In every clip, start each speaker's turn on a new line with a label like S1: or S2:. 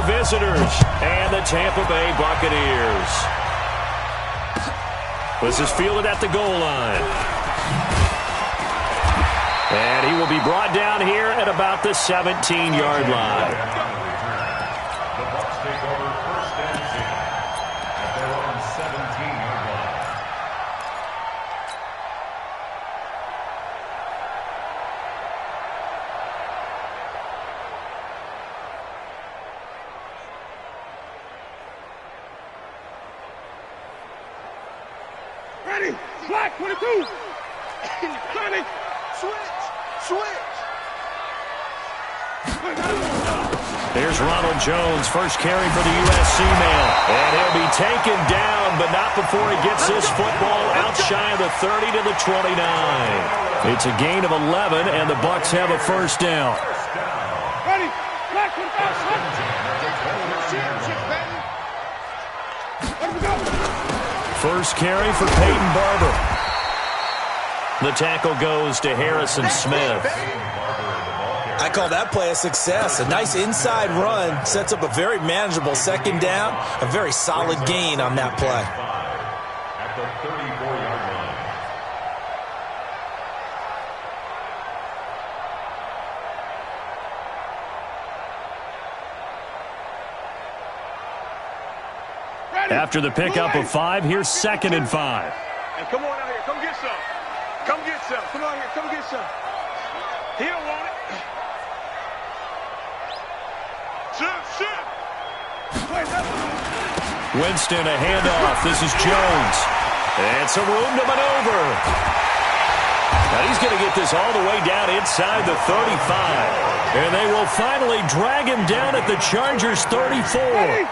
S1: visitors and the Tampa Bay Buccaneers. This is fielded at the goal line. And he will be brought down here at about the 17-yard line.
S2: The Bucs take over first and 10 at their own 17-yard line.
S3: Ready, black 22. Ready, switch.
S1: There's Ronald Jones, first carry for the USC man. And he'll be taken down, but not before he gets this football out shy of the 30 to the 29. It's a gain of 11, and the Bucs have a first down.
S3: Ready, black 25.
S1: First carry for Peyton Barber. The tackle goes to Harrison Smith.
S4: I call that play a success. A nice inside run sets up a very manageable second down. A very solid gain on that play.
S2: At the 34-yard line.
S1: After the pickup of 5, here's 2nd and 5.
S3: Hey, come on out here. Come get some. Come get some. Come on here. Come get some. He don't want it. Shoot.
S1: Winston, a handoff. This is Jones. And some room to maneuver. Now he's going to get this all the way down inside the 35. And they will finally drag him down at the Chargers' 34.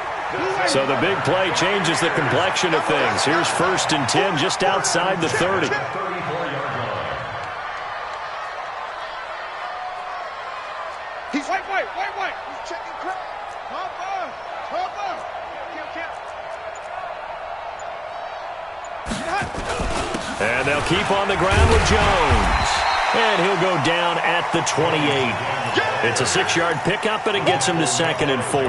S1: So the big play changes the complexion of things. Here's 1st and 10 just outside the 30.
S2: 34-yard line.
S3: He's white. He's checking crap. Hopper.
S1: And they'll keep on the ground with Jones. And he'll go down at the 28. It's a 6-yard pickup, and it gets him to 2nd and 4.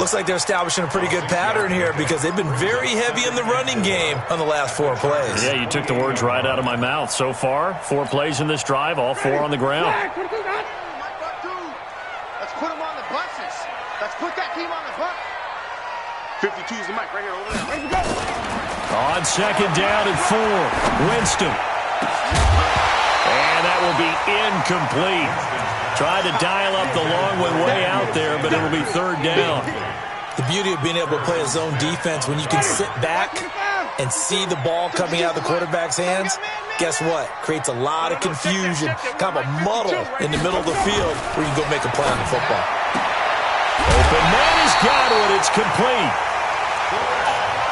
S4: Looks like they're establishing a pretty good pattern here because they've been very heavy in the running game on the last 4 plays.
S1: Yeah, you took the words right out of my mouth. So far, 4 plays in this drive, all 4 on the ground.
S3: Let's put him on the buses. Let's put that team on the bus. 52 is the mic right here over there. Ready to go.
S1: On 2nd down and 4, Winston. And that will be incomplete. Tried to dial up the long one way out there, but it'll be 3rd down.
S4: The beauty of being able to play a zone defense when you can sit back and see the ball coming out of the quarterback's hands, guess what? Creates a lot of confusion, kind of a muddle in the middle of the field where you can go make a play on the football.
S1: Open man has got it. It's complete.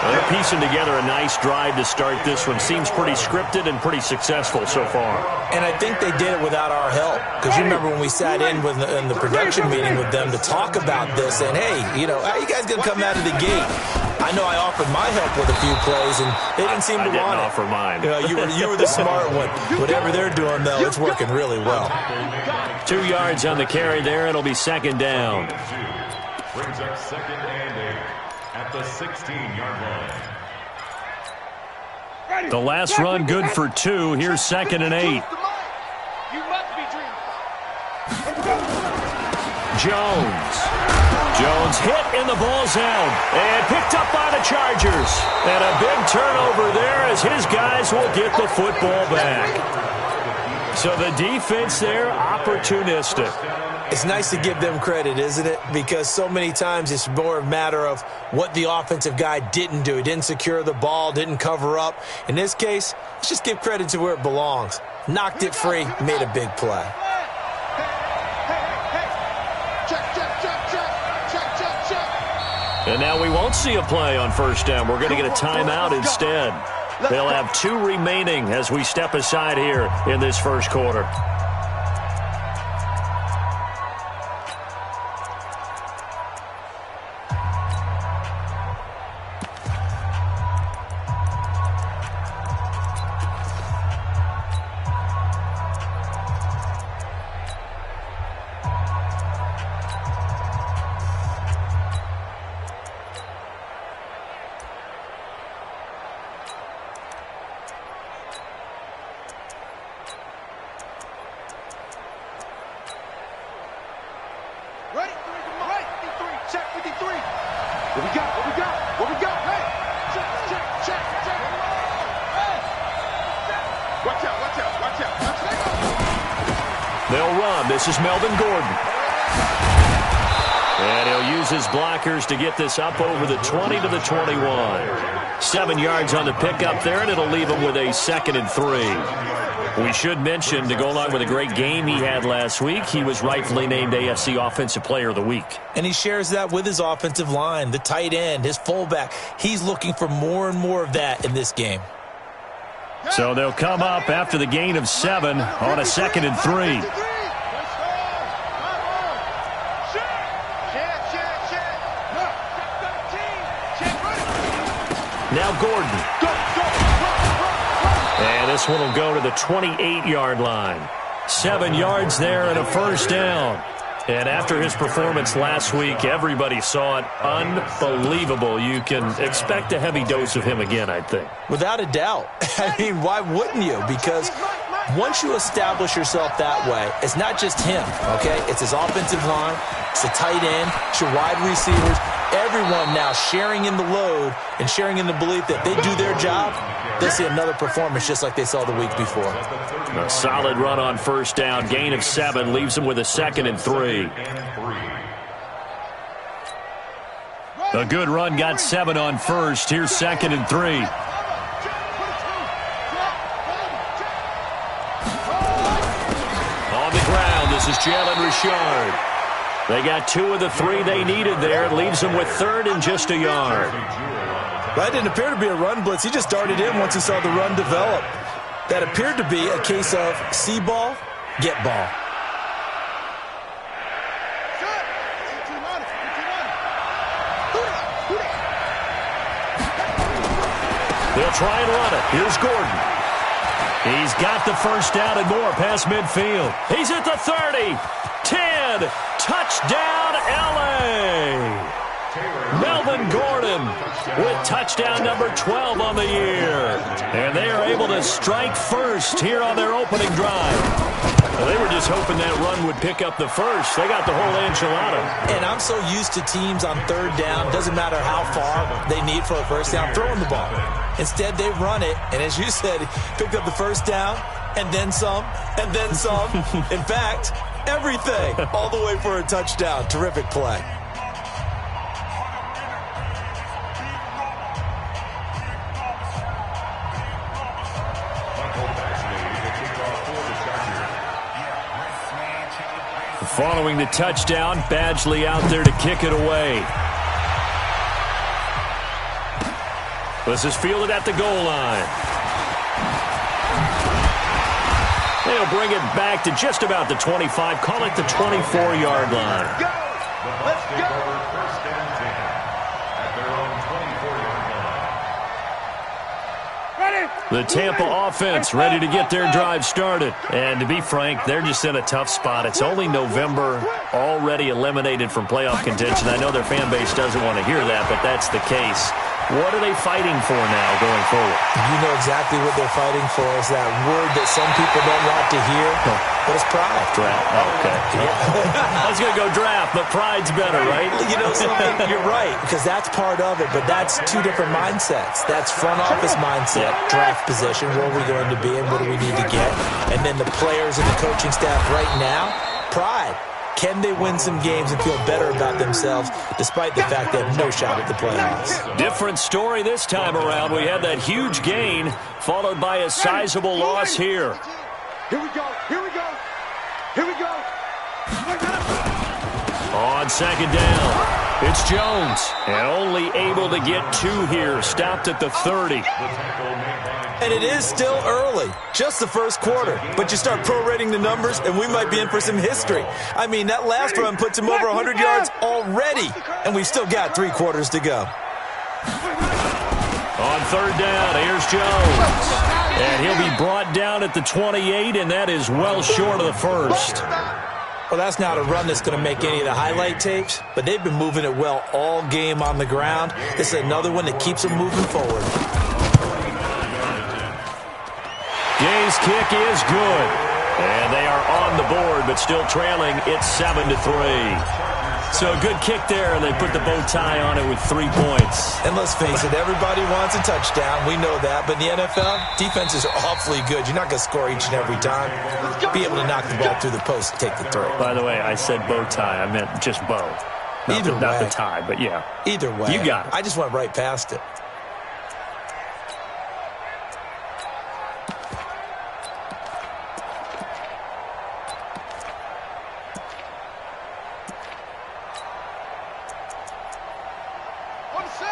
S1: They're piecing together a nice drive to start this one. Seems pretty scripted and pretty successful so far.
S4: And I think they did it without our help. Because you remember when we sat in the production meeting with them to talk about this, and hey, how are you guys going to come out of the gate? I know I offered my help with a few plays, and they didn't seem to want it.
S1: I didn't offer mine.
S4: You were the smart one. Whatever they're doing, though, it's working really well.
S1: 2 yards on the carry there. It'll be 2nd down.
S2: Brings up 2nd and 8 at the 16-yard line.
S1: The last run good for 2. Here's 2nd and 8.
S3: You must be dreaming.
S1: Jones hit and the ball's out. And picked up by the Chargers. And a big turnover there as his guys will get the football back. So the defense there, opportunistic.
S4: It's nice to give them credit, isn't it? Because so many times it's more a matter of what the offensive guy didn't do. He didn't secure the ball, didn't cover up. In this case, let's just give credit to where it belongs. Knocked it free, made a big play.
S1: And now we won't see a play on 1st down. We're going to get a timeout instead. They'll have 2 remaining as we step aside here in this 1st quarter.
S3: What we got? What we got? What we got? Hey! Check. Hey! Watch out.
S1: They'll run. This is Melvin Gordon. And he'll use his blockers to get this up over the 20 to the 21. 7 yards on the pickup there, and it'll leave him with a 2nd and 3. We should mention, to go along with a great game he had last week, he was rightfully named AFC Offensive Player of the Week.
S4: And he shares that with his offensive line, the tight end, his fullback. He's looking for more and more of that in this game.
S1: So they'll come up after the gain of 7 on a 2nd and 3. Now Gordon. And this one will go to the 28-yard line. 7 yards there and a first down. And after his performance last week, everybody saw it. Unbelievable. You can expect a heavy dose of him again, I think.
S4: Without a doubt. I mean, why wouldn't you? Because once you establish yourself that way, it's not just him, okay? It's his offensive line, it's the tight end, it's your wide receivers, everyone now sharing in the load and sharing in the belief that they do their job, they'll see another performance just like they saw the week before.
S1: A solid run on first down. Gain of 7 leaves them with a 2nd and 3. A good run got 7 on first. Here's 2nd and 3. On the ground, this is Jalen Richard. They got 2 of the 3 they needed there. It leaves them with 3rd and just a yard.
S4: That didn't appear to be a run blitz. He just darted in once he saw the run develop. That appeared to be a case of see ball, get ball.
S1: They'll try and run it. Here's Gordon. He's got the first down and more past midfield. He's at the 30. 10. Touchdown, L.A. Melvin Gordon with touchdown number 12 on the year. And they are able to strike first here on their opening drive. Well, they were just hoping that run would pick up the first. They got the whole enchilada.
S4: And I'm so used to teams on 3rd down, doesn't matter how far they need for a first down, throwing the ball. Instead, they run it, and as you said, picked up the first down, and then some, and then some. In fact, everything, all the way for a touchdown. Terrific play.
S1: Following the touchdown, Badgley out there to kick it away. This is fielded at the goal line. They'll bring it back to just about the 25. Call it the 24-yard line.
S3: Let's go!
S2: First and 10 at their own 24-yard line.
S1: The Tampa offense ready to get their drive started. And to be frank, they're just in a tough spot. It's only November, already eliminated from playoff contention. I know their fan base doesn't want to hear that, but that's the case. What are they fighting for now going forward?
S4: You know exactly what they're fighting for. Is that word that some people don't want to hear, but it's pride.
S1: Draft. Okay. I was going to go draft, but pride's better, right?
S4: You know something? You're right, because that's part of it, but that's 2 different mindsets. That's front office mindset, draft position, where are we going to be and what do we need to get? And then the players and the coaching staff right now, pride. Can they win some games and feel better about themselves despite the fact they have no shot at the playoffs?
S1: Different story this time around. We had that huge gain followed by a sizable loss here.
S3: Here we go. Here we go. Here we go.
S1: On second down, it's Jones. And only able to get 2 here. Stopped at the 30.
S4: And it is still early, just the first quarter. But you start prorating the numbers, and we might be in for some history. I mean, that last run puts him over 100 yards already, and we've still got 3 quarters to go.
S1: On third down, here's Jones. And he'll be brought down at the 28, and that is well short of the first.
S4: Well, that's not a run that's going to make any of the highlight tapes, but they've been moving it well all game on the ground. This is another one that keeps them moving forward.
S1: Gay's kick is good. And they are on the board, but still trailing. It's 7-3. So a good kick there, and they put the bow tie on it with 3 points.
S4: And let's face it, everybody wants a touchdown. We know that. But in the NFL, defenses are awfully good. You're not going to score each and every time. Be able to knock the ball through the post and take the throw.
S1: By the way, I said bow tie. I meant just bow. Not the tie, but yeah.
S4: Either way.
S1: You got it.
S4: I just went right past it.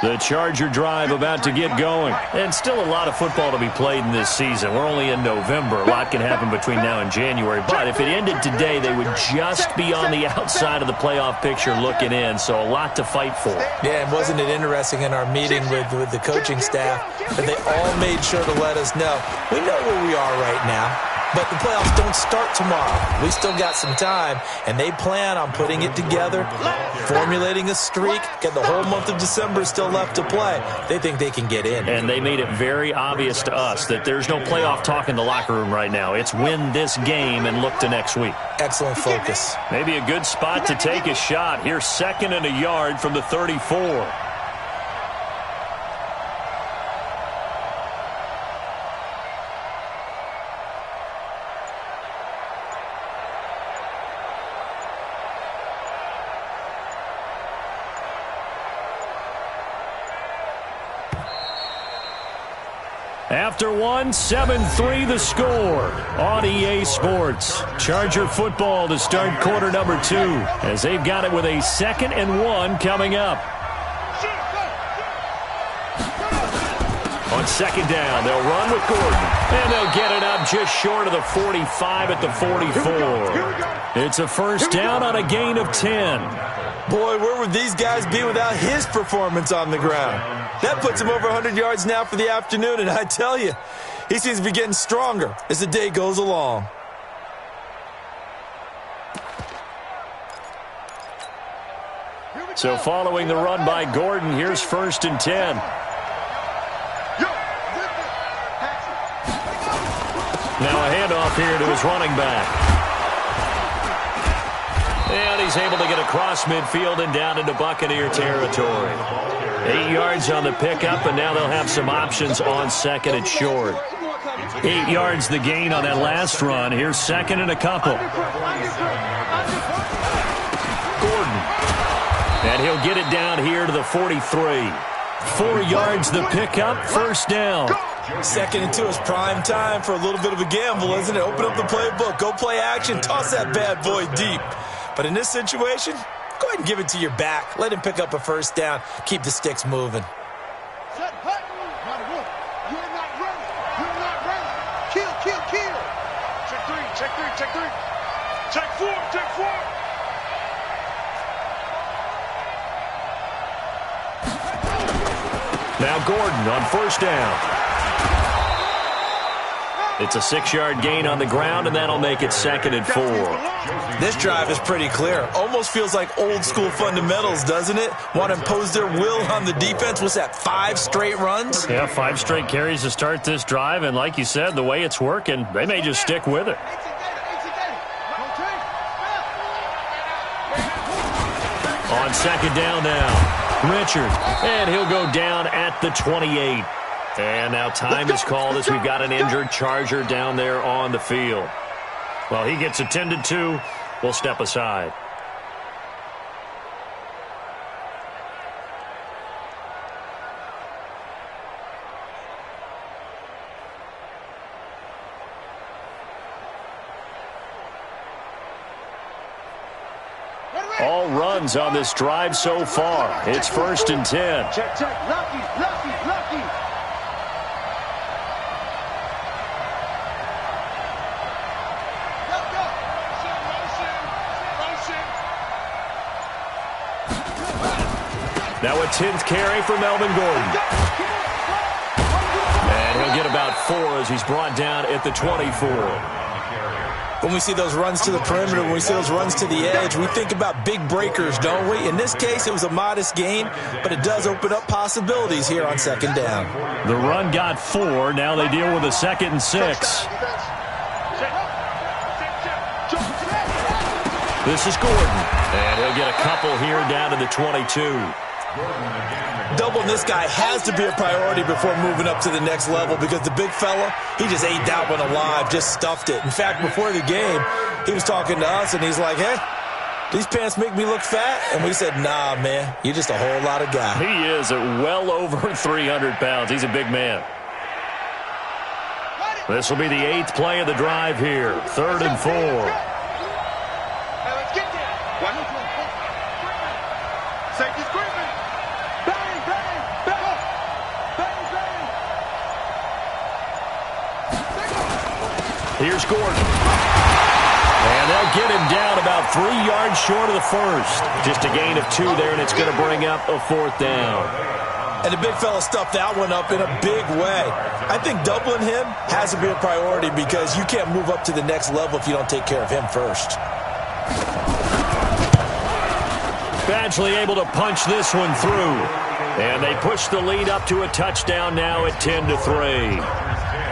S1: The Charger drive about to get going. And still a lot of football to be played in this season. We're only in November. A lot can happen between now and January. But if it ended today, they would just be on the outside of the playoff picture looking in. So a lot to fight for.
S4: Yeah, and wasn't it interesting in our meeting with the coaching staff that they all made sure to let us know, we know where we are right now. But the playoffs don't start tomorrow. We still got some time, and they plan on putting it together, formulating a streak, get the whole month of December still left to play. They think they can get in.
S1: And they made it very obvious to us that there's no playoff talk in the locker room right now. It's win this game and look to next week.
S4: Excellent focus.
S1: Maybe a good spot to take a shot. Here's 2nd and a yard from the 34. After 7-3 the score on EA Sports. Charger football to start quarter number 2 as they've got it with a 2nd and 1 coming up. On 2nd down, they'll run with Gordon, and they'll get it up just short of the 45 at the 44. It's a 1st down on a gain of 10.
S4: Boy, where would these guys be without his performance on the ground? That puts him over 100 yards now for the afternoon, and I tell you, he seems to be getting stronger as the day goes along.
S1: So following the run by Gordon, here's 1st and 10. Now a handoff here to his running back. And he's able to get across midfield and down into Buccaneer territory. 8 yards on the pickup, and now they'll have some options on 2nd and short. 8 yards the gain on that last run. Here's 2nd and a couple. Gordon. And he'll get it down here to the 43. 4 yards the pickup, 1st down.
S4: 2nd and 2 is prime time for a little bit of a gamble, isn't it? Open up the playbook, go play action, toss that bad boy deep. But in this situation, go ahead and give it to your back. Let him pick up a 1st down. Keep the sticks moving.
S3: You're not running. You're not running. Kill. Check 3. Check 4.
S1: Now Gordon on 1st down. It's a 6-yard gain on the ground, and that'll make it 2nd and 4.
S4: This drive is pretty clear. Almost feels like old school fundamentals, doesn't it? Want to impose their will on the defense. What's that, 5 straight runs?
S1: Yeah, 5 straight carries to start this drive, and like you said, the way it's working, they may just stick with it. On 2nd down now, Richard, and he'll go down at the 28. And now time is called as we've got an injured Charger down there on the field. Well, he gets attended to. We'll step aside. All runs on this drive so far. It's 1st and 10.
S3: Check. Lucky.
S1: Now a 10th carry for Melvin Gordon. And he'll get about 4 as he's brought down at the 24.
S4: When we see those runs to the perimeter, when we see those runs to the edge, we think about big breakers, don't we? In this case, it was a modest gain, but it does open up possibilities here on 2nd down.
S1: The run got 4. Now they deal with a 2nd and 6. This is Gordon. And he'll get a couple here down to the 22.
S4: Doubling this guy has to be a priority before moving up to the next level because the big fella, he just ate that one alive, just stuffed it. In fact, before the game, he was talking to us, and he's like, hey, these pants make me look fat? And we said, nah, man, you're just a whole lot of guy.
S1: He is at well over 300 pounds. He's a big man. This will be the 8th play of the drive here. 3rd and 4.
S3: Let's get there. Safety's creeping. Bang, bang, bang. Bang, bang.
S1: Here's Gordon. And they'll get him down about 3 yards short of the first. Just a gain of 2 there, and it's going to bring up a 4th down.
S4: And the big fella stuffed that one up in a big way. I think doubling him has to be a priority because you can't move up to the next level if you don't take care of him first.
S1: Badgley able to punch this one through. And they push the lead up to a touchdown now at 10-3.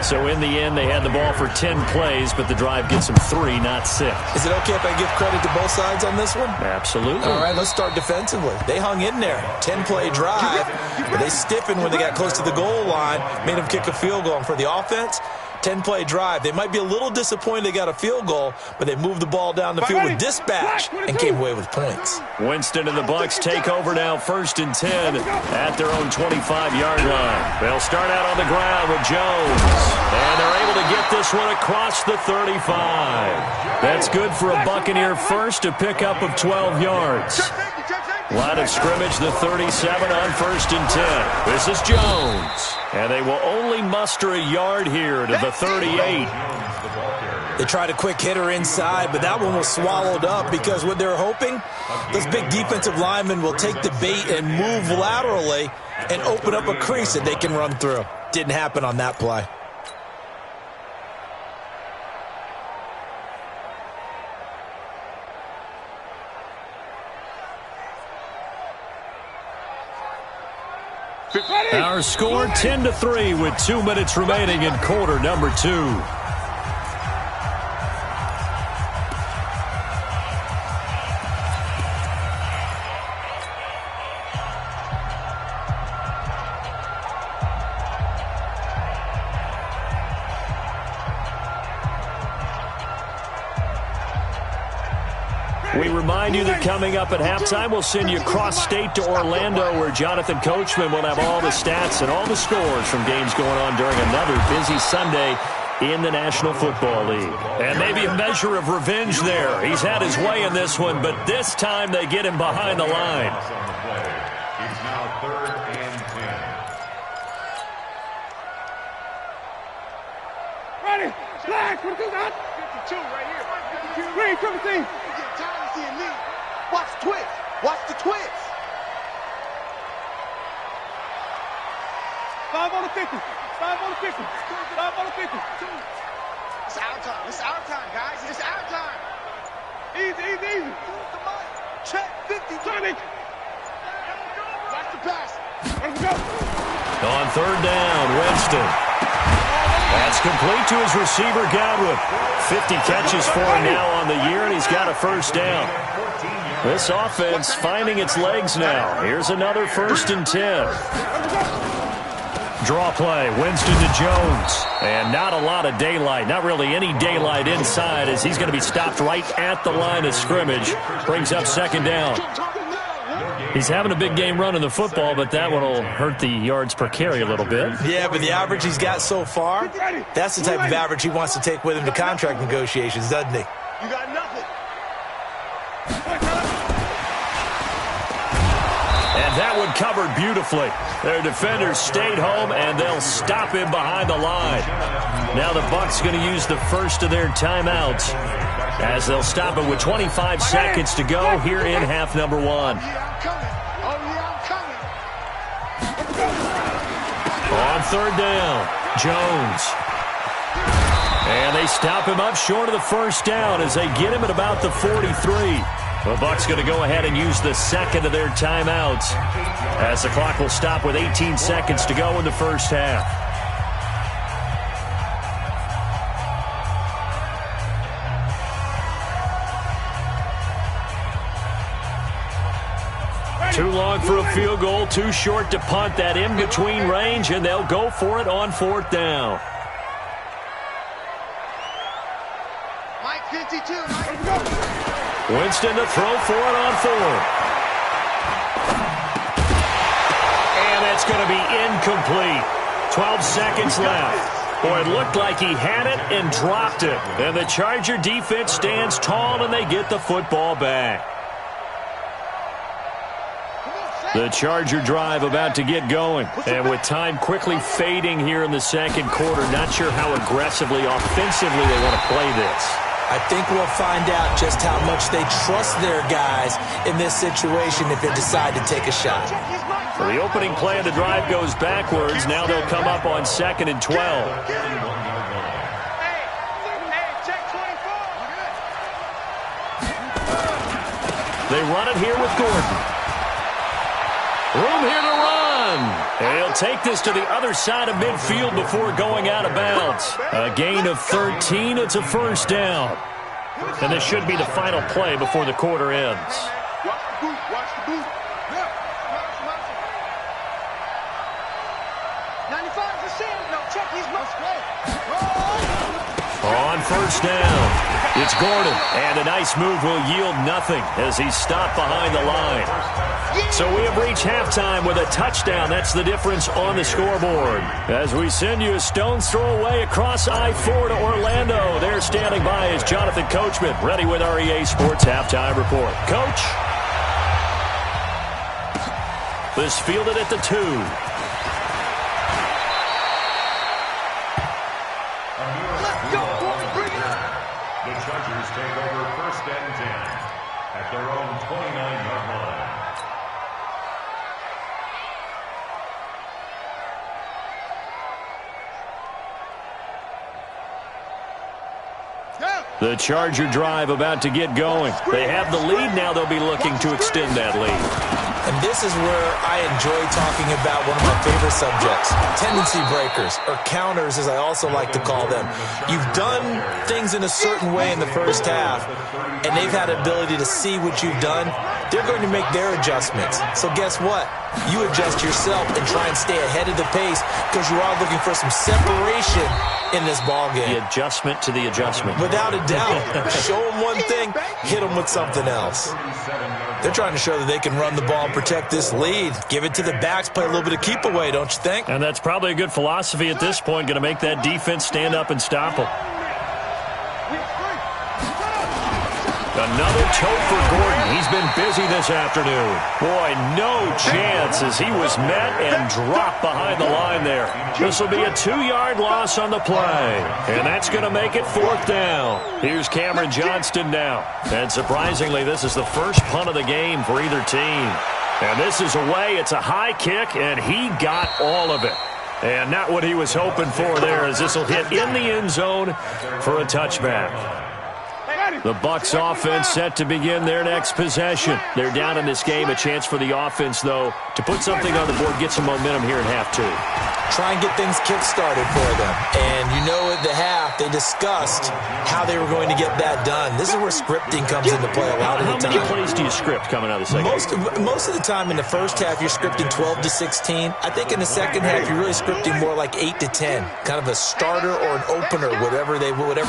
S1: So in the end, they had the ball for 10 plays, but the drive gets them 3, not 6.
S4: Is it okay if I give credit to both sides on this one?
S1: Absolutely.
S4: All right, let's start defensively. They hung in there. 10-play drive, but they stiffened when they got close to the goal line, made them kick a field goal. And for the offense, 10-play drive. They might be a little disappointed they got a field goal, but they moved the ball down the field with dispatch and came away with points.
S1: Winston and the Bucs take over now, 1st and 10 at their own 25-yard line. They'll start out on the ground with Jones, and they're able to get this one across the 35. That's good for a Buccaneer first, a pickup of 12 yards. Line of scrimmage, the 37 on 1st and 10. This is Jones. And they will only muster a yard here to the 38.
S4: They tried a quick hitter inside, but that one was swallowed up because what they're hoping, those big defensive linemen will take the bait and move laterally and open up a crease that they can run through. Didn't happen on that play.
S1: Our score 10-3 with 2 minutes remaining in quarter number 2. We remind you that coming up at halftime, we'll send you cross-state to Orlando, where Jonathan Coachman will have all the stats and all the scores from games going on during another busy Sunday in the National Football League. And maybe a measure of revenge there. He's had his way in this one, but this time they get him behind the line.
S2: It's now 3rd and 10.
S3: Ready? Flag. 52 right here. 52. Green, 17. Watch the twist. Watch the twist. 5 on the 50. 5 on the 50. 5 on the 50. It's our time. It's our time, guys. It's our time. Easy. Check 50. Turn it. Watch the pass. Let's go.
S1: On 3rd down, Winston. That's complete to his receiver, Godwin. 50 catches for him now on the year, and he's got a 1st down. This offense finding its legs now. Here's another 1st and 10. Draw play, Winston to Jones. And not a lot of daylight, not really any daylight inside, as he's going to be stopped right at the line of scrimmage. Brings up 2nd down. He's having a big game running the football, but that one will hurt the yards per carry a little bit.
S4: Yeah, but the average he's got so far, that's the type of average he wants to take with him to contract negotiations, doesn't he?
S3: You got nothing.
S1: And that one covered beautifully. Their defenders stayed home, and they'll stop him behind the line. Now the Bucs going to use the first of their timeouts as they'll stop it with 25 seconds to go here in half number 1. On 3rd down, Jones. And they stop him up short of the 1st down as they get him at about the 43. The Bucs going to go ahead and use the 2nd of their timeouts as the clock will stop with 18 seconds to go in the 1st half. Too long for a field goal, too short to punt. That in-between range, and they'll go for it on 4th down.
S3: Mike 52.
S1: Winston to throw for it on 4th. And that's going to be incomplete. 12 seconds left. Boy, it looked like he had it and dropped it. And the Charger defense stands tall, and they get the football back. The Charger drive about to get going. And with time quickly fading here in the second quarter, not sure how aggressively, offensively they want to play this.
S4: I think we'll find out just how much they trust their guys in this situation if they decide to take a shot.
S1: Well, the opening play of the drive goes backwards. Now they'll come up on 2nd and 12. They run it here with Gordon. Room here to run. And he'll take this to the other side of midfield before going out of bounds. A gain of 13. It's a 1st down. And this should be the final play before the quarter ends.
S3: Watch the boot. Watch the boot. 95 is in. No, check. He's must play.
S1: On 1st down, it's Gordon. And a nice move will yield nothing as he's stopped behind the line. So we have reached halftime with a touchdown. That's the difference on the scoreboard. As we send you a stone's throw away across I-4 to Orlando. There standing by is Jonathan Coachman, ready with our EA Sports Halftime Report. Coach? This fielded at the 2.
S2: The Chargers take over 1st and 10 at their own 29-yard line.
S1: The Charger drive about to get going. They have the lead. Now they'll be looking to extend that lead.
S4: And this is where I enjoy talking about one of my favorite subjects, tendency breakers, or counters as I also like to call them. You've done things in a certain way in the first half, and they've had the ability to see what you've done. They're going to make their adjustments. So guess what? You adjust yourself and try and stay ahead of the pace because you are looking for some separation in this ball game.
S1: The adjustment to the adjustment.
S4: Without a doubt. Show them one thing, hit them with something else. They're trying to show that they can run the ball and protect this lead. Give it to the backs, play a little bit of keep away, don't you think?
S1: And that's probably a good philosophy at this point, going to make that defense stand up and stop them. Another toe for Gordon. He's been busy this afternoon. Boy, no chance as he was met and dropped behind the line there. This will be a 2-yard loss on the play. And that's going to make it 4th down. Here's Cameron Johnston now. And surprisingly, this is the first punt of the game for either team. And this is away. It's a high kick, and he got all of it. And not what he was hoping for there as this will hit in the end zone for a touchback. The Bucs offense set to begin their next possession. They're down in this game. A chance for the offense, though, to put something on the board, get some momentum here in half 2.
S4: Try and get things kick-started for them. And you know at the half, they discussed how they were going to get that done. This is where scripting comes into play a lot of the time.
S1: How many plays do you script coming out of the second half?
S4: Most of the time in the first half, you're scripting 12 to 16. I think in the second half, you're really scripting more like 8 to 10. Kind of a starter or an opener, whatever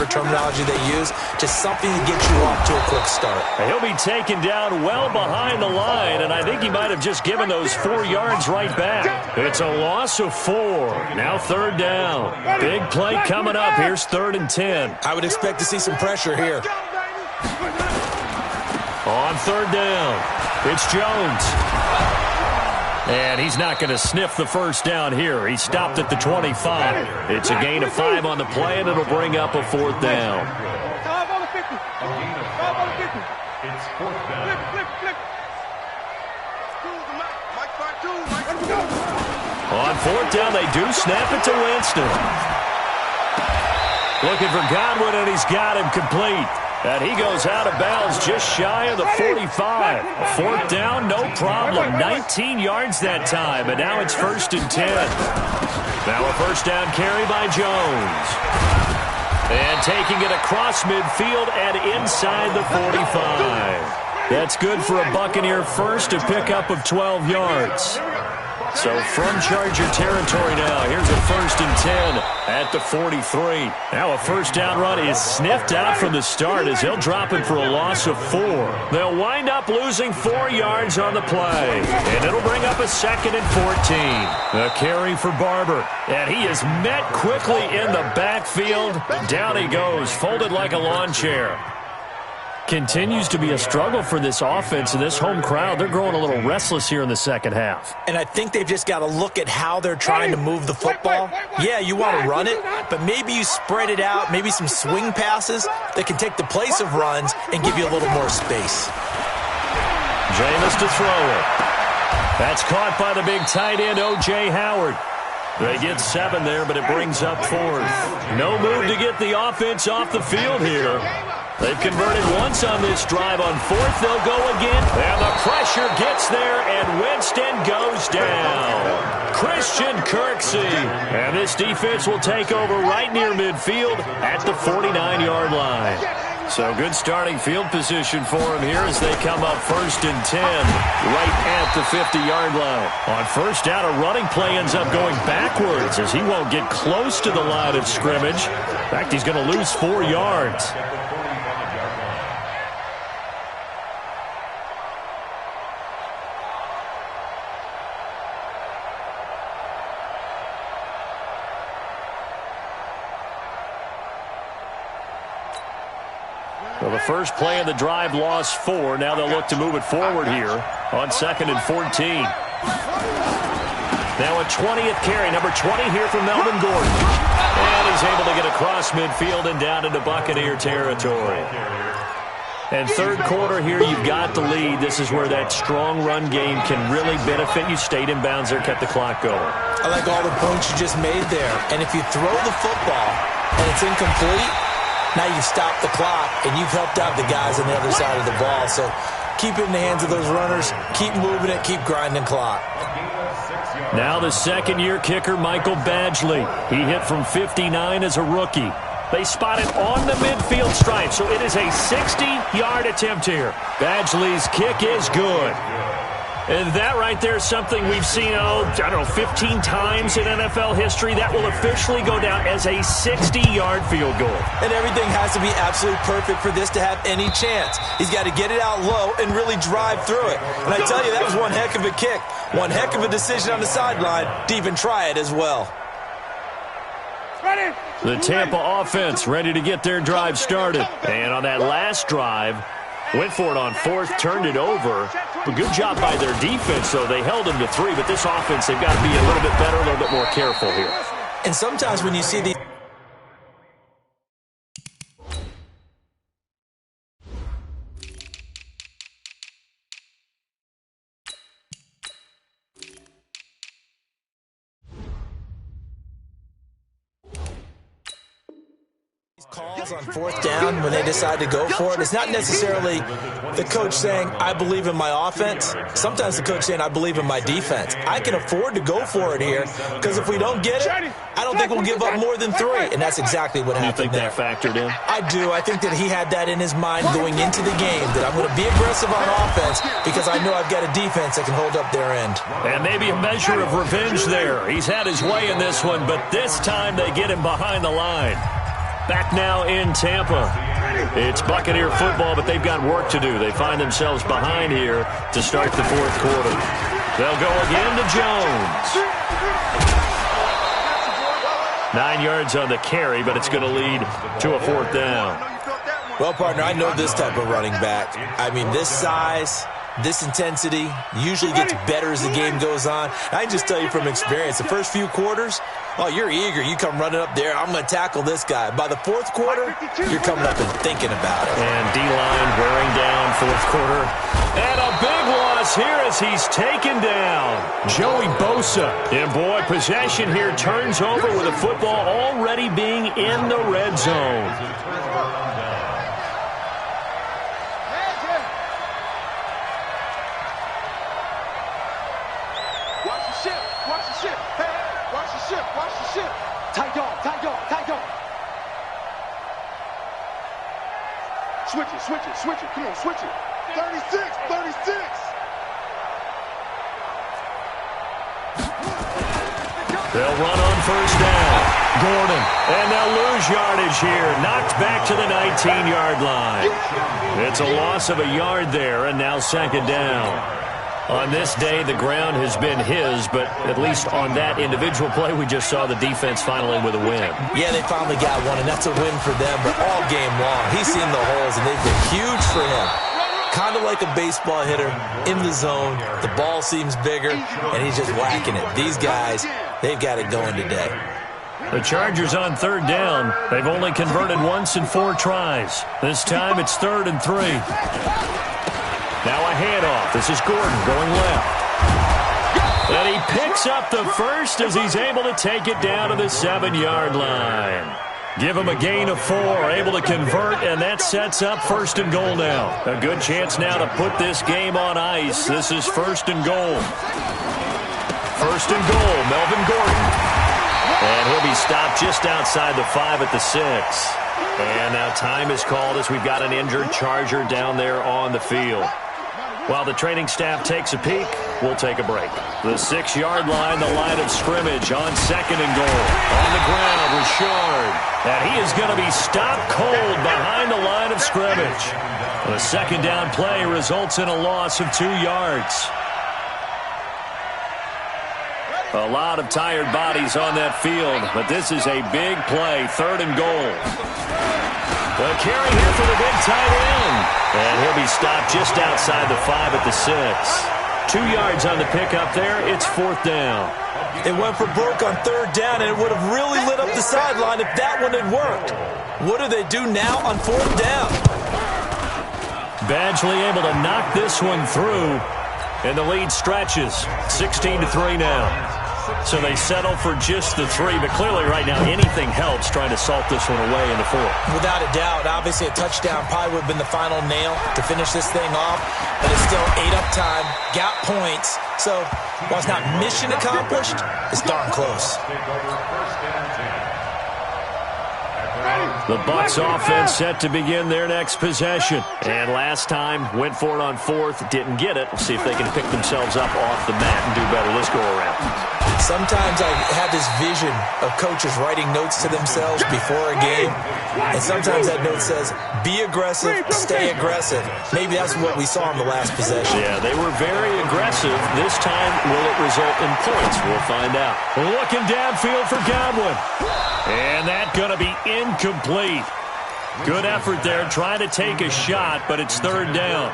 S4: terminology they use. Just something to get you off to a quick start.
S1: He'll be taken down well behind the line, and I think he might have just given those 4 yards right back. It's a loss of 4. Now 3rd down. Big play coming up. Here's 3rd and 10.
S4: I would expect to see some pressure here.
S1: On 3rd down, it's Jones. And he's not going to sniff the first down here. He stopped at the 25. It's a gain of 5 on the play, and it'll bring up a 4th down.
S2: It's 4th down.
S1: On 4th down, they do snap it to Winston. Looking for Godwin, and he's got him complete. And he goes out of bounds just shy of the 45. 4th down, no problem. 19 yards that time, and now it's 1st and 10. Now a 1st down carry by Jones. And taking it across midfield and inside the 45. That's good for a Buccaneer first, a pickup of 12 yards. So from Charger territory now, here's a 1st and 10 at the 43. Now a first down run is sniffed out from the start as they'll drop it for a loss of 4. They'll wind up losing 4 yards on the play, and it'll bring up a 2nd and 14. A carry for Barber, and he is met quickly in the backfield. Down he goes, folded like a lawn chair. Continues to be a struggle for this offense and this home crowd. They're growing a little restless here in the second half.
S4: And I think they've just got to look at how they're trying to move the football. Yeah, you want to run it, but maybe you spread it out, maybe some swing passes that can take the place of runs and give you a little more space.
S1: Jameis to throw it. That's caught by the big tight end, O.J. Howard. They get 7 there, but it brings up 4th. No move to get the offense off the field here. They've converted once on this drive. On 4th, they'll go again. And the pressure gets there, and Winston goes down. Christian Kirksey. And this defense will take over right near midfield at the 49-yard line. So good starting field position for him here as they come up 1st and 10 right at the 50-yard line. On 1st down, a running play ends up going backwards as he won't get close to the line of scrimmage. In fact, he's going to lose 4 yards. Well, the first play of the drive lost 4. Now they'll look to move it forward here on 2nd and 14. Now a 20th carry, number 20 here from Melvin Gordon. And he's able to get across midfield and down into Buccaneer territory. And third quarter here, you've got the lead. This is where that strong run game can really benefit you. Stayed in bounds there, kept the clock going.
S4: I like all the points you just made there. And if you throw the football and it's incomplete, now you've stopped the clock, and you've helped out the guys on the other side of the ball. So keep it in the hands of those runners. Keep moving it. Keep grinding clock.
S1: Now the second-year kicker, Michael Badgley. He hit from 59 as a rookie. They spot it on the midfield stripe, so it is a 60-yard attempt here. Badgley's kick is good. And that right there is something we've seen, 15 times in NFL history. That will officially go down as a 60-yard field goal.
S4: And everything has to be absolutely perfect for this to have any chance. He's got to get it out low and really drive through it. And I tell you, that was one heck of a kick. One heck of a decision on the sideline to even try it as well.
S1: The Tampa offense ready to get their drive started. And on that last drive, went for it on 4th, turned it over. A good job by their defense, though. They held them to 3, but this offense, they've got to be a little bit better, a little bit more careful here.
S4: And sometimes when you see these calls on 4th down when they decide to go for it, it's not necessarily the coach saying, I believe in my offense. Sometimes the coach saying, I believe in my defense. I can afford to go for it here because if we don't get it, I don't think we'll give up more than 3. And that's exactly what happened there.
S1: You think that factored in?
S4: I do. I think that he had that in his mind going into the game, that I'm going to be aggressive on offense because I know I've got a defense that can hold up their end.
S1: And maybe a measure of revenge there. He's had his way in this one, but this time they get him behind the line. Back now in Tampa. It's Buccaneer football, but they've got work to do. They find themselves behind here to start the 4th quarter. They'll go again to Jones. 9 yards on the carry, but it's going to lead to a 4th down.
S4: Well, partner, I know this type of running back. I mean, this size, this intensity usually gets better as the game goes on. I can just tell you from experience, the first few quarters, you're eager. You come running up there, I'm going to tackle this guy. By the 4th quarter, you're coming up and thinking about it.
S1: And D-line wearing down 4th quarter. And a big loss here as he's taken down. Joey Bosa. And boy, possession here turns over with the football already being in the red zone.
S3: Switch it. Come on, switch it. 36, 36.
S1: They'll run on first down. Gordon, and they'll lose yardage here. Knocked back to the 19-yard line. It's a loss of a yard there, and now second down. On this day, the ground has been his, but at least on that individual play, we just saw the defense finally with a win.
S4: Yeah, they finally got one, and that's a win for them, but all game long, he's seen the holes, and they've been huge for him. Kind of like a baseball hitter in the zone. The ball seems bigger, and he's just whacking it. These guys, they've got it going today.
S1: The Chargers on third down. They've only converted once in 4 tries. This time it's 3rd and 3. Now a handoff. This is Gordon going left. And he picks up the first as he's able to take it down to the 7-yard line. Give him a gain of 4, able to convert, and that sets up 1st and goal now. A good chance now to put this game on ice. This is 1st and goal. 1st and goal, Melvin Gordon. And he'll be stopped just outside the 5 at the 6. And now time is called as we've got an injured Charger down there on the field. While the training staff takes a peek, we'll take a break. The 6-yard line, the line of scrimmage on 2nd and goal. On the ground, Richard. And he is going to be stopped cold behind the line of scrimmage. The 2nd down play results in a loss of 2 yards. A lot of tired bodies on that field, but this is a big play, 3rd and goal. The carry here for the big tight end. And he'll be stopped just outside the 5 at the 6. 2 yards on the pickup there. It's 4th down.
S4: It went for broke on 3rd down, and it would have really lit up the sideline if that one had worked. What do they do now on 4th down?
S1: Badgley able to knock this one through, and the lead stretches. 16-3 now. So they settle for just the 3, but clearly right now anything helps trying to salt this one away in the 4th.
S4: Without a doubt, obviously a touchdown probably would have been the final nail to finish this thing off, but it's still 8 up time, got points, so while it's not mission accomplished, it's darn close.
S1: The Bucs offense set to begin their next possession. And last time, went for it on 4th, didn't get it. We'll see if they can pick themselves up off the mat and do better this go around.
S4: Sometimes I have this vision of coaches writing notes to themselves before a game, and sometimes that note says, be aggressive, stay aggressive. Maybe that's what we saw in the last possession.
S1: Yeah, they were very aggressive. This time, will it result in points? We'll find out. Looking downfield for Godwin. And that's going to be incomplete. Good effort there, trying to take a shot, but it's 3rd down.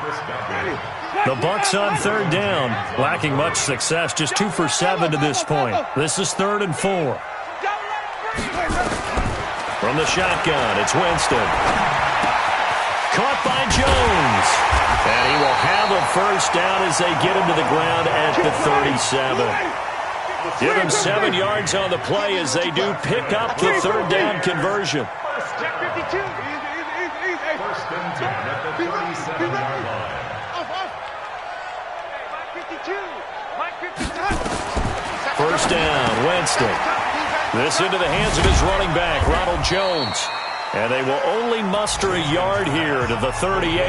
S1: The Bucs on 3rd down, lacking much success, just 2 for 7 to this point. This is 3rd and 4. From the shotgun, it's Winston. Caught by Jones. And he will have a 1st down as they get him to the ground at the 37. Give him 7 yards on the play as they do pick up the 3rd down conversion.
S3: 52.
S2: 1st and 10 at the 37-yard line.
S1: 1st down, Winston. This into the hands of his running back, Ronald Jones. And they will only muster a yard here to the 38.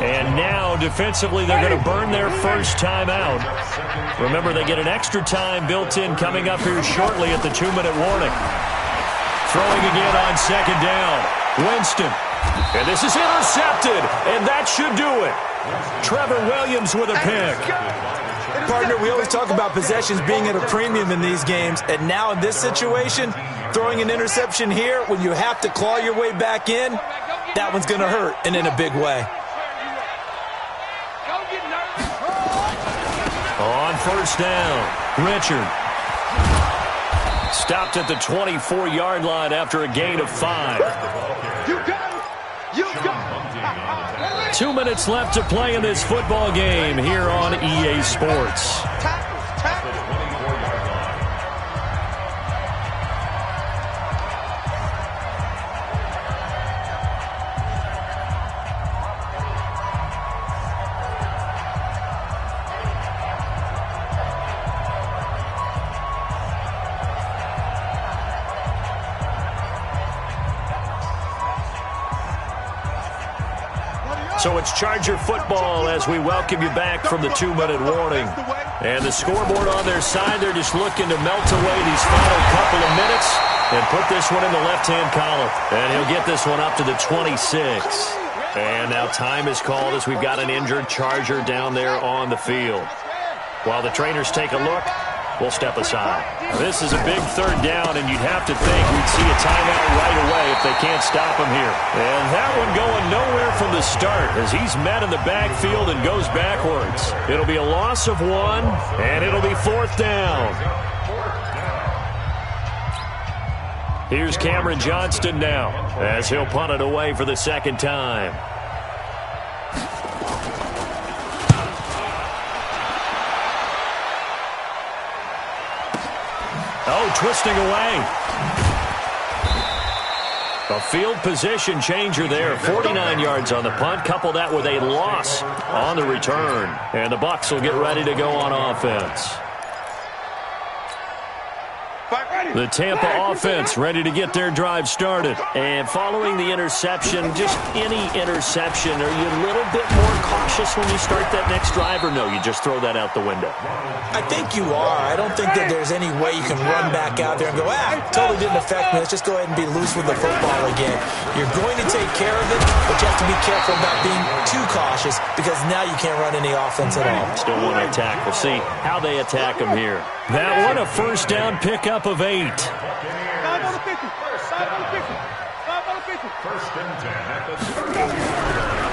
S1: And now, defensively, they're going to burn their first time out. Remember, they get an extra time built in coming up here shortly at the 2-minute warning. Throwing again on 2nd down. Winston. And this is intercepted. And that should do it. Trevor Williams with a pick.
S4: Partner, we always talk about possessions being at a premium in these games, and now in this situation, throwing an interception here when you have to claw your way back in, that one's going to hurt, and in a big way.
S1: On 1st down, Richard. Stopped at the 24-yard line after a gain of 5.
S3: You got it.
S1: 2 minutes left to play in this football game here on EA Sports. So it's Charger football as we welcome you back from the 2-minute warning. And the scoreboard on their side, they're just looking to melt away these final couple of minutes and put this one in the left-hand column. And he'll get this one up to the 26. And now time is called as we've got an injured Charger down there on the field. While the trainers take a look, we'll step aside. This is a big third down, and you'd have to think we'd see a timeout right away if they can't stop him here. And that one going nowhere from the start as he's met in the backfield and goes backwards. It'll be a loss of 1, and it'll be 4th down. Here's Cameron Johnston now as he'll punt it away for the second time. Oh, twisting away. A field position changer there. 49 yards on the punt. Couple that with a loss on the return. And the Bucs will get ready to go on offense. The Tampa offense ready to get their drive started. And following the interception, just any interception, are you a little bit more cautious when you start that next drive, or no, you just throw that out the window?
S4: I think you are. I don't think that there's any way you can run back out there and go, totally didn't affect me. Let's just go ahead and be loose with the football again. You're going to take care of it, but you have to be careful about being too cautious because now you can't run any offense at all.
S1: Still want to attack. We'll see how they attack them here. That one, a first down pickup of 8.
S2: 5 on the 50. 5 on the 50. 5 on the 50. First and 10 at the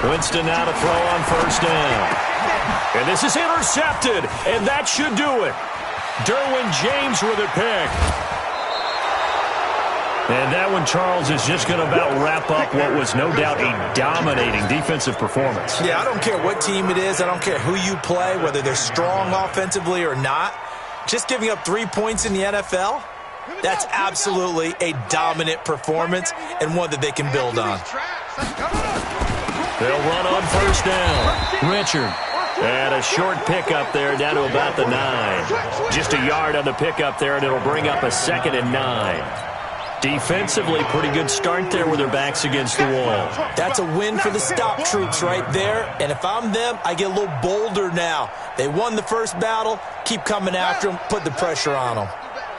S2: 30.
S1: Winston now to throw on first down. And this is intercepted, and that should do it. Derwin James with a pick. And that one, Charles, is just going to about wrap up what was no doubt a dominating defensive performance.
S4: Yeah, I don't care what team it is. I don't care who you play, whether they're strong offensively or not. Just giving up 3 points in the NFL, that's absolutely a dominant performance and one that they can build on.
S1: They'll run on first down. Richard. And a short pickup there down to about the 9. Just a yard on the pickup there, and it'll bring up a 2nd and 9. Defensively, pretty good start there with their backs against the wall.
S4: That's a win for the stop troops right there. And if I'm them, I get a little bolder now. They won the first battle. Keep coming after them. Put the pressure on them.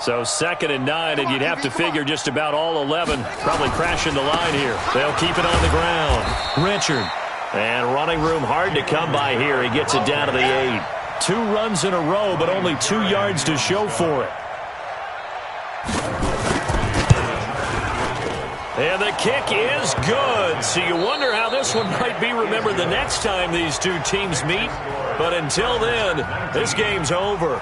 S1: So 2nd and 9, and you'd have to figure just about all 11 probably crashing the line here. They'll keep it on the ground. Richard. And running room hard to come by here. He gets it down to the 8. 2 runs in a row, but only 2 yards to show for it. And the kick is good. So you wonder how this one might be remembered the next time these two teams meet. But until then, this game's over.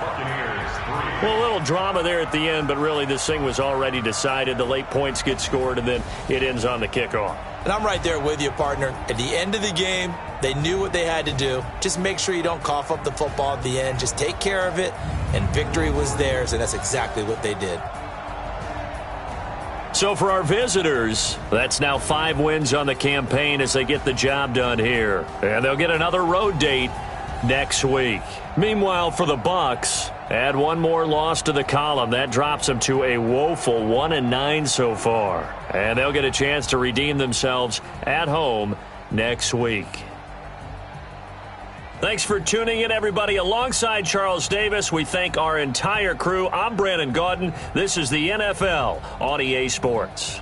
S1: Well, a little drama there at the end, but really this thing was already decided. The late points get scored, and then it ends on the kickoff.
S4: And I'm right there with you, partner. At the end of the game, they knew what they had to do. Just make sure you don't cough up the football at the end. Just take care of it, and victory was theirs, and that's exactly what they did.
S1: So for our visitors, that's now 5 wins on the campaign as they get the job done here. And they'll get another road date next week. Meanwhile, for the Bucs, add one more loss to the column. That drops them to a woeful 1-9 so far. And they'll get a chance to redeem themselves at home next week. Thanks for tuning in, everybody. Alongside Charles Davis, we thank our entire crew. I'm Brandon Gaudin. This is the NFL on EA Sports.